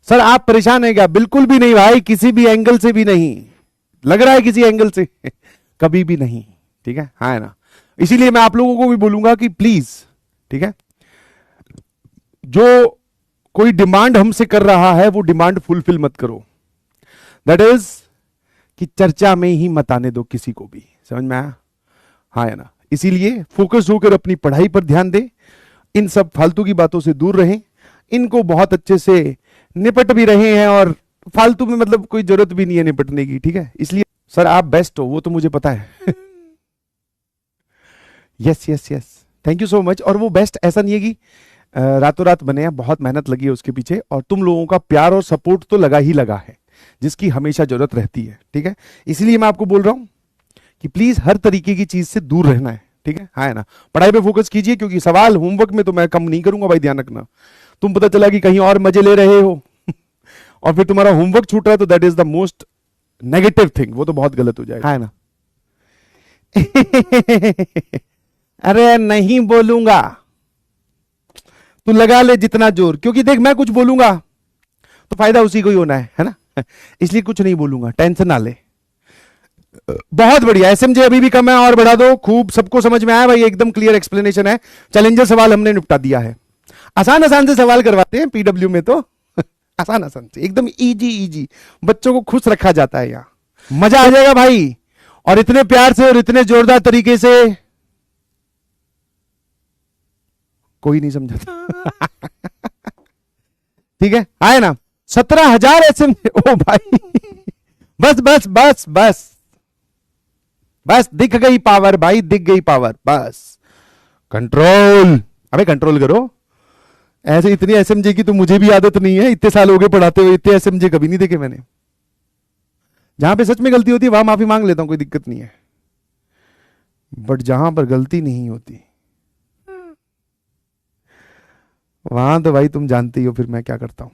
Sir आप परेशान है क्या? बिल्कुल भी नहीं भाई, किसी भी एंगल से भी नहीं लग रहा है, किसी एंगल से कभी भी नहीं। ठीक है, हाँ है ना। इसीलिए मैं आप लोगों को भी बोलूंगा कि प्लीज, ठीक है, जो कोई डिमांड हमसे कर रहा है वो डिमांड फुलफिल मत करो। दैट इज कि चर्चा में ही मत आने दो किसी को भी, समझ में आया? हाँ है ना। इसीलिए फोकस होकर अपनी पढ़ाई पर ध्यान दे, इन सब फालतू की बातों से दूर रहें, इनको बहुत अच्छे से निपट भी रहे हैं और फालतू में मतलब कोई जरूरत भी नहीं है निपटने की। ठीक है, इसलिए सर आप बेस्ट हो, वो तो मुझे पता है। Yes yes yes, thank you so much. और वो बेस्ट ऐसा नहीं है कि रातों रात बने हैं, बहुत मेहनत लगी है उसके पीछे, और तुम लोगों का प्यार और सपोर्ट तो लगा ही लगा है, जिसकी हमेशा जरूरत रहती है। ठीक है, इसलिए मैं आपको बोल रहा हूं कि प्लीज हर तरीके की चीज से दूर रहना है। ठीक है, हाँ है ना। पढ़ाई पे फोकस कीजिए, क्योंकि सवाल होमवर्क में तो मैं कम नहीं करूंगा भाई, ध्यान रखना। तुम पता चला कि कहीं और मजे ले रहे हो और फिर तुम्हारा होमवर्क छूट रहा है, तो that is the most negative thing, वो तो बहुत गलत हो जाएगा, है ना। अरे नहीं बोलूंगा, तू लगा ले जितना जोर, क्योंकि देख मैं कुछ बोलूंगा तो फायदा उसी को ही होना है ना। इसलिए कुछ नहीं बोलूंगा, टेंशन ना ले। बहुत बढ़िया, एसएमजे अभी भी कम है और बढ़ा दो खूब। सबको समझ में आया भाई, एकदम क्लियर एक्सप्लेनेशन है। चैलेंजर सवाल हमने निपटा दिया है, आसान आसान से सवाल करवाते हैं पीडब्ल्यू में तो। आसान आसान से एकदम इजी इजी, बच्चों को खुश रखा जाता है यहाँ, मजा आ जाएगा भाई। और इतने प्यार से और इतने जोरदार तरीके से कोई नहीं समझा था। ठीक है, आए ना 17,000 एसएमजे। ओ भाई बस बस बस बस बस, दिख गई पावर भाई, दिख गई पावर, बस कंट्रोल। अबे कंट्रोल करो। ऐसे इतनी एसएमजे की तो मुझे भी आदत नहीं है, इतने साल हो गए पढ़ाते हुए, इतने एसएमजे कभी नहीं देखे मैंने। जहां पे सच में गलती होती है वहां माफी मांग लेता हूं, कोई दिक्कत नहीं है, बट जहां पर गलती नहीं होती वहां तो भाई तुम जानती हो फिर मैं क्या करता हूं।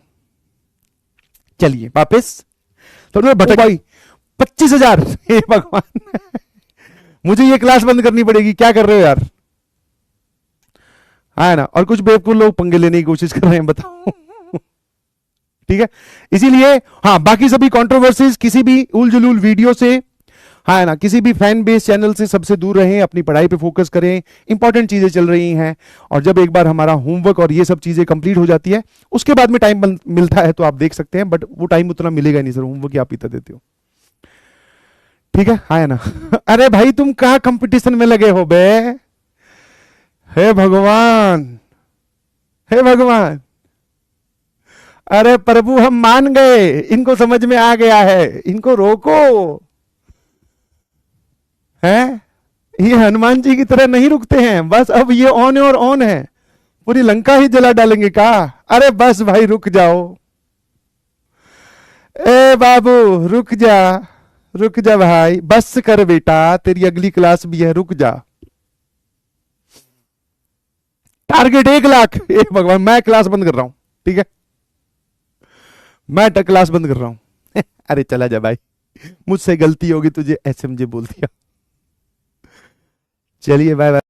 चलिए वापस, थोड़ा भटक भाई। 25,000, हे भगवान। मुझे ये क्लास बंद करनी पड़ेगी, क्या कर रहे हो यार? हाँ ना, और कुछ बेवकूफ लोग पंगे लेने की कोशिश कर रहे हैं, बताओ। ठीक है, इसीलिए हाँ, बाकी सभी कंट्रोवर्सीज, किसी भी उल जुलूल वीडियो से, हाँ ना, किसी भी फैन बेस चैनल से सबसे दूर रहें, अपनी पढ़ाई पे फोकस करें। इंपॉर्टेंट चीजें चल रही हैं, और जब एक बार हमारा होमवर्क और ये सब चीजें कंप्लीट हो जाती है, उसके बाद में टाइम मिलता है तो आप देख सकते हैं, बट वो टाइम उतना मिलेगा नहीं सर, होमवर्क आप इतना देते हो। ठीक है, हाँ ना। अरे भाई तुम कहां कंपटीशन में लगे हो बे? हे भगवान, हे भगवान। अरे प्रभु हम मान गए, इनको समझ में आ गया है, इनको रोको। है, ये हनुमान जी की तरह नहीं रुकते हैं, बस अब ये ऑन और ऑन है, पूरी लंका ही जला डालेंगे का? अरे बस भाई रुक जाओ, ए बाबू रुक जा भाई, बस कर बेटा, तेरी अगली क्लास भी है, रुक जा। टारगेट 1,00,000। ए भगवान, मैं क्लास बंद कर रहा हूं, ठीक है, मैं क्लास बंद कर रहा हूं। अरे चला जा भाई, मुझसे गलती होगी, तुझे एसएमजे बोल दिया। चलिए बाय बाय।